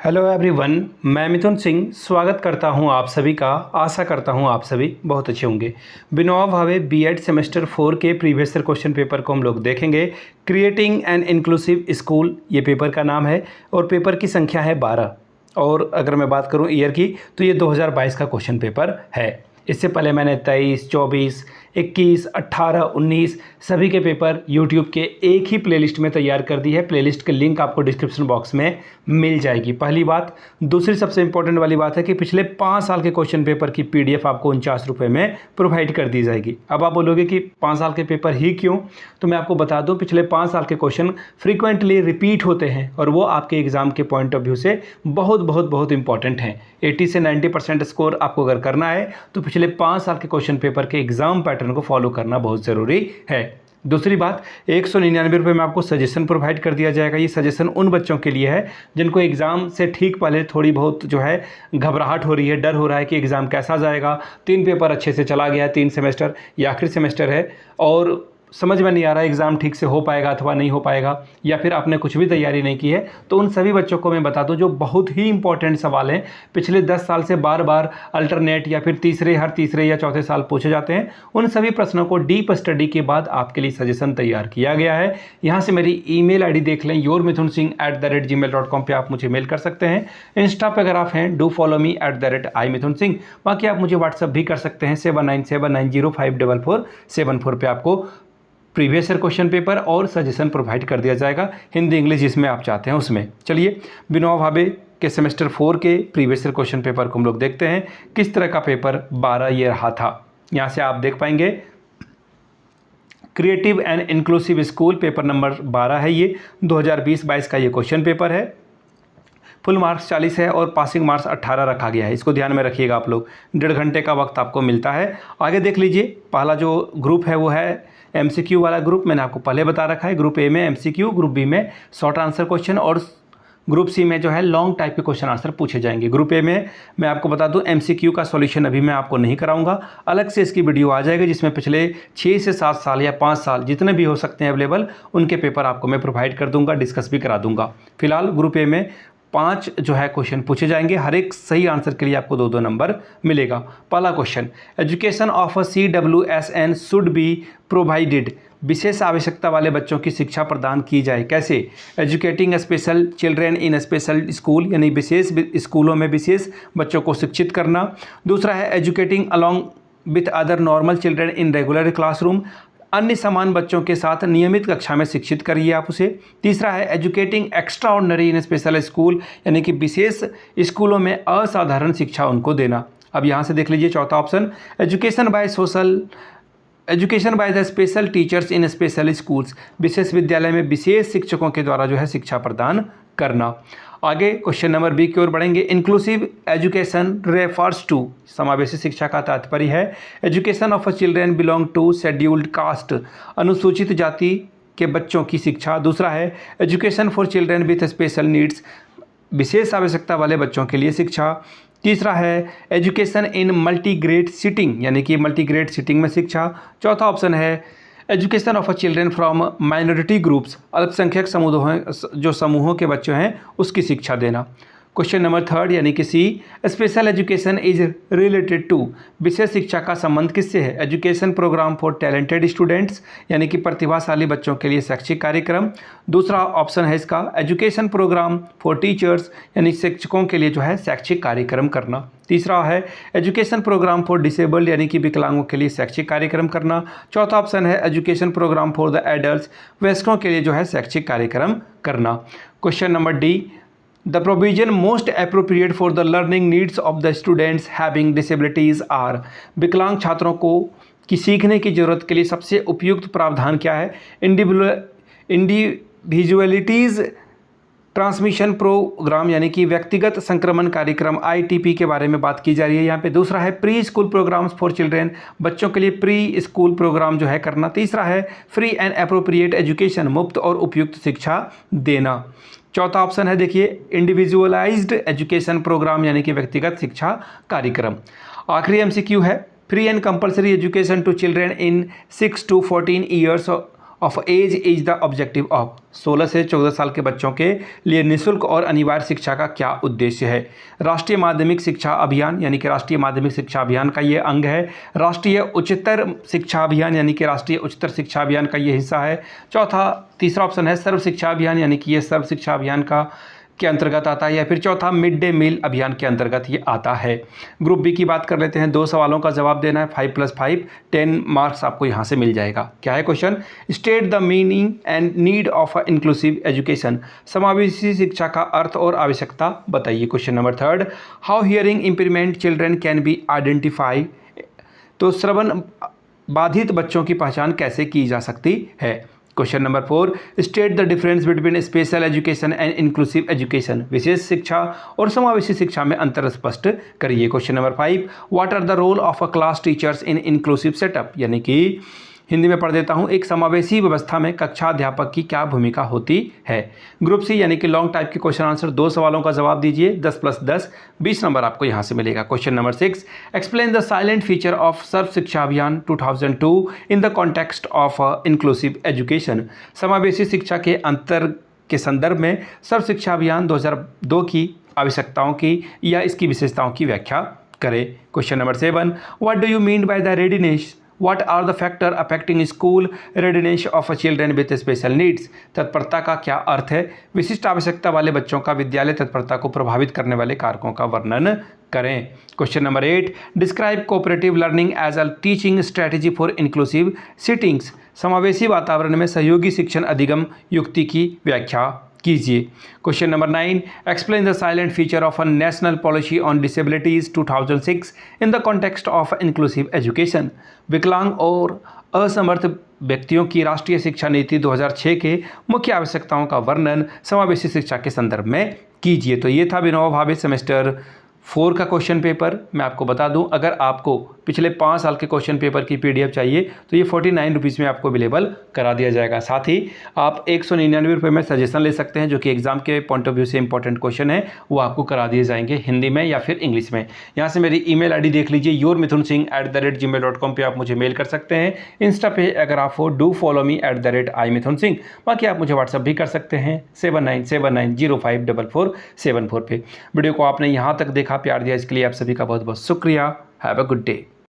Hello everyone, मैं मिथुन सिंह स्वागत करता हूं आप सभी का। आशा करता हूं आप सभी बहुत अच्छे होंगे। विनोबा भावे बीएड सेमेस्टर 4 के प्रीवियस ईयर क्वेश्चन पेपर को हम लोग देखेंगे। क्रिएटिंग एन इंक्लूसिव स्कूल ये पेपर का नाम है और पेपर की संख्या है 12। और अगर मैं बात करूं ईयर की तो ये 2022 का क्वेश्चन पेपर है। इससे पहले मैंने 23, 24, 21, 18, 19 सभी के पेपर YouTube के एक ही प्लेलिस्ट में तैयार कर दी है। प्लेलिस्ट के लिंक आपको डिस्क्रिप्शन बॉक्स में मिल जाएगी। पहली बात। दूसरी सबसे इंपॉर्टेंट वाली बात है कि पिछले 5 साल के क्वेश्चन पेपर की PDF आपको 49 रुपये में प्रोवाइड कर दी जाएगी। अब आप बोलोगे कि 5 साल के पेपर ही क्यों, तो मैं आपको बता दूं पिछले 5 साल के क्वेश्चन फ्रीक्वेंटली रिपीट होते हैं और वो आपके एग्जाम के पॉइंट ऑफ व्यू से बहुत इंपॉर्टेंट हैं। 80 से 90% स्कोर आपको अगर करना है तो पिछले 5 साल के क्वेश्चन पेपर के एग्जाम पैटर्न को फॉलो करना बहुत ज़रूरी है। दूसरी बात, 199 रुपये में आपको सजेशन प्रोवाइड कर दिया जाएगा। ये सजेशन उन बच्चों के लिए है जिनको एग्ज़ाम से ठीक पहले थोड़ी बहुत जो है घबराहट हो रही है, डर हो रहा है कि एग्ज़ाम कैसा जाएगा। 3 पेपर अच्छे से चला गया है, 3 सेमेस्टर या आखिरी सेमेस्टर है और समझ में नहीं आ रहा है एग्ज़ाम ठीक से हो पाएगा अथवा नहीं हो पाएगा, या फिर आपने कुछ भी तैयारी नहीं की है, तो उन सभी बच्चों को मैं बता दूं जो बहुत ही इंपॉर्टेंट सवाल हैं पिछले 10 साल से बार बार अल्टरनेट या फिर हर तीसरे या चौथे साल पूछे जाते हैं, उन सभी प्रश्नों को डीप स्टडी के बाद आपके लिए सजेशन तैयार किया गया है। यहाँ से मेरी email ID देख लें, yourmithunsingh@gmail.com पे आप मुझे मेल कर सकते हैं। इंस्टा पर अगर आप हैं डू फॉलो मी @imithunsingh। बाकी आप मुझे व्हाट्सअप भी कर सकते हैं 7979054474 पे आपको प्रीवियस ईयर क्वेश्चन पेपर और सजेशन प्रोवाइड कर दिया जाएगा, हिंदी इंग्लिश जिसमें आप चाहते हैं उसमें। चलिए विनोबा भावे के सेमेस्टर 4 के प्रीवियस ईयर क्वेश्चन पेपर को हम लोग देखते हैं किस तरह का पेपर 12 ये रहा था। यहाँ से आप देख पाएंगे creative and inclusive school paper number 12 है। ये 2020-22 का ये क्वेश्चन पेपर है। फुल मार्क्स 40 है और पासिंग मार्क्स 18 रखा गया है। इसको ध्यान में रखिएगा आप लोग। 1.5 घंटे का वक्त आपको मिलता है। आगे देख लीजिए, पहला जो ग्रुप है वो है MCQ वाला ग्रुप। मैंने आपको पहले बता रखा है, ग्रुप ए में MCQ, ग्रुप बी में शॉर्ट आंसर क्वेश्चन और ग्रुप सी में जो है लॉन्ग टाइप के क्वेश्चन आंसर पूछे जाएंगे। ग्रुप ए में मैं आपको बता दूं MCQ का सॉल्यूशन अभी मैं आपको नहीं कराऊंगा, अलग से इसकी वीडियो आ जाएगी जिसमें पिछले 6 से 7 साल या 5 साल जितने भी हो सकते हैं अवेलेबल उनके पेपर आपको मैं प्रोवाइड कर दूंगा, डिस्कस भी करा दूंगा। फिलहाल ग्रुप ए में 5 जो है क्वेश्चन पूछे जाएंगे, हर एक सही आंसर के लिए आपको 2-2 नंबर मिलेगा। पहला question, education of a CWSN should be provided. विशेष आवश्यकता वाले बच्चों की शिक्षा प्रदान की जाए। कैसे? Educating special children in special school, यानी विशेष स्कूलों में विशेष बच्चों को शिक्षित करना। दूसरा है educating along with other normal children in regular classroom, अन्य समान बच्चों के साथ नियमित कक्षा में शिक्षित करिए आप उसे। तीसरा है एजुकेटिंग एक्स्ट्रा ऑर्डिनरी इन स्पेशल स्कूल, यानी कि विशेष स्कूलों में असाधारण शिक्षा उनको देना। अब यहाँ से देख लीजिए चौथा option, education by the special teachers in special schools, विशेष विद्यालय में विशेष शिक्षकों के द्वारा जो है शिक्षा प्रदान करना। आगे क्वेश्चन नंबर बी की ओर बढ़ेंगे। इंक्लूसिव एजुकेशन रेफर्स टू, समावेशी शिक्षा का तात्पर्य है education of a children belong to scheduled caste, अनुसूचित जाति के बच्चों की शिक्षा। दूसरा है education for children with special needs, विशेष आवश्यकता वाले बच्चों के लिए शिक्षा। तीसरा है एजुकेशन इन मल्टीग्रेड सिटिंग, यानी कि मल्टीग्रेड सिटिंग में शिक्षा। चौथा ऑप्शन है education of a children from minority groups, अल्पसंख्यक जो समूहों के बच्चे हैं उसकी शिक्षा देना। क्वेश्चन नंबर 3 यानी कि C, special education is related to, विशेष शिक्षा का संबंध किससे है? Education program for talented students, यानी कि प्रतिभाशाली बच्चों के लिए शैक्षिक कार्यक्रम। दूसरा ऑप्शन है इसका एजुकेशन प्रोग्राम फॉर टीचर्स, यानी शिक्षकों के लिए जो है शैक्षिक कार्यक्रम करना। तीसरा है एजुकेशन प्रोग्राम फॉर डिसेबल्ड, यानी कि विकलांगों के लिए शैक्षिक कार्यक्रम करना। चौथा ऑप्शन है education program for the adults, वयस्कों के लिए जो है शैक्षिक कार्यक्रम करना। Question number D, the provision most appropriate for the learning needs of the students having disabilities are, विकलांग छात्रों को की सीखने की जरूरत के लिए सबसे उपयुक्त प्रावधान क्या है? इंडिविजुअलिटीज़ ट्रांसमिशन प्रोग्राम, यानी कि व्यक्तिगत संक्रमण कार्यक्रम ITP के बारे में बात की जा रही है यहाँ पे। दूसरा है pre school programs for children, बच्चों के लिए प्री स्कूल प्रोग्राम जो है करना। तीसरा है फ्री एंड अप्रोप्रिएट एजुकेशन, मुफ्त और उपयुक्त शिक्षा देना। चौथा ऑप्शन है देखिए इंडिविजुअलाइज्ड एजुकेशन प्रोग्राम, यानी कि व्यक्तिगत शिक्षा कार्यक्रम। आखिरी MCQ है free and compulsory education to children in 6 to 14 years of age is the objective of. 16 से 14 साल के बच्चों के लिए निःशुल्क और अनिवार्य शिक्षा का क्या उद्देश्य है? राष्ट्रीय माध्यमिक शिक्षा अभियान यानी कि राष्ट्रीय माध्यमिक शिक्षा अभियान का ये अंग है। राष्ट्रीय उच्चतर शिक्षा अभियान यानी कि राष्ट्रीय उच्चतर शिक्षा अभियान का ये हिस्सा है। तीसरा ऑप्शन है सर्व शिक्षा अभियान यानी कि ये सर्व शिक्षा अभियान के अंतर्गत आता है, या फिर चौथा मिड डे मील अभियान के अंतर्गत ये आता है। ग्रुप बी की बात कर लेते हैं। 2 सवालों का जवाब देना है, 5+5 10 मार्क्स आपको यहाँ से मिल जाएगा। क्या है question? State the meaning and need of a inclusive education. समावेशी शिक्षा का अर्थ और आवश्यकता बताइए। Question number 3, how hearing impairment children can be identify. तो श्रवण बाधित बच्चों की पहचान कैसे की जा सकती है? Question number 4, state the difference between special education and inclusive education. विशेष शिक्षा और समावेशी शिक्षा में अंतर स्पष्ट करिए। Question number 5, what are the role of a class teachers in inclusive setup. यानी कि हिंदी में पढ़ देता हूँ, एक समावेशी व्यवस्था में कक्षा अध्यापक की क्या भूमिका होती है? ग्रुप सी यानी कि लॉन्ग टाइप के क्वेश्चन आंसर 2 सवालों का जवाब दीजिए। 10+10 20 नंबर आपको यहाँ से मिलेगा। Question number 6, explain the silent feature of Sarva Shiksha Abhiyan 2002 in the context of inclusive education. समावेशी शिक्षा के संदर्भ में सर्व शिक्षा अभियान 2002 की आवश्यकताओं की या इसकी विशेषताओं की व्याख्या करें। Question number 7, what do you mean by the readiness? What are the factors affecting school readiness of children with special needs? तत्परता का क्या अर्थ है? विशिष्ट आवश्यकता वाले बच्चों का विद्यालय तत्परता को प्रभावित करने वाले कारकों का वर्णन करें। Question number 8, describe cooperative learning as a teaching strategy for inclusive settings. समावेशी वातावरण में सहयोगी शिक्षण अधिगम युक्ति की व्याख्या कीजिए। Question number 9, explain the silent feature of a national policy on disabilities 2006 in the context of inclusive education. विकलांग और असमर्थ व्यक्तियों की राष्ट्रीय शिक्षा नीति 2006 के मुख्य आवश्यकताओं का वर्णन समावेशी शिक्षा के संदर्भ में कीजिए। तो ये था विनोबा भावे सेमेस्टर 4 का क्वेश्चन पेपर। मैं आपको बता दूं, अगर आपको पिछले 5 साल के क्वेश्चन पेपर की PDF चाहिए तो ये 49 रुपीज़ में आपको अवेलेबल करा दिया जाएगा। साथ ही आप 199 रुपये में सजेशन ले सकते हैं, जो कि एग्जाम के पॉइंट ऑफ व्यू से इंपॉर्टेंट क्वेश्चन है वो आपको करा दिए जाएंगे हिंदी में या फिर इंग्लिश में। यहाँ से मेरी email ID देख लीजिए, yourmithunsingh@gmail.com पे आप मुझे मेल कर सकते हैं। इंस्टा पे अगर आप हो डू फॉलो मी @imithunsingh। बाकी आप मुझे व्हाट्सअप भी कर सकते हैं 7979054474 पे। वीडियो को आपने यहाँ तक देखा, प्यार दिया, इसके लिए आप सभी का बहुत बहुत शुक्रिया। Have a good day.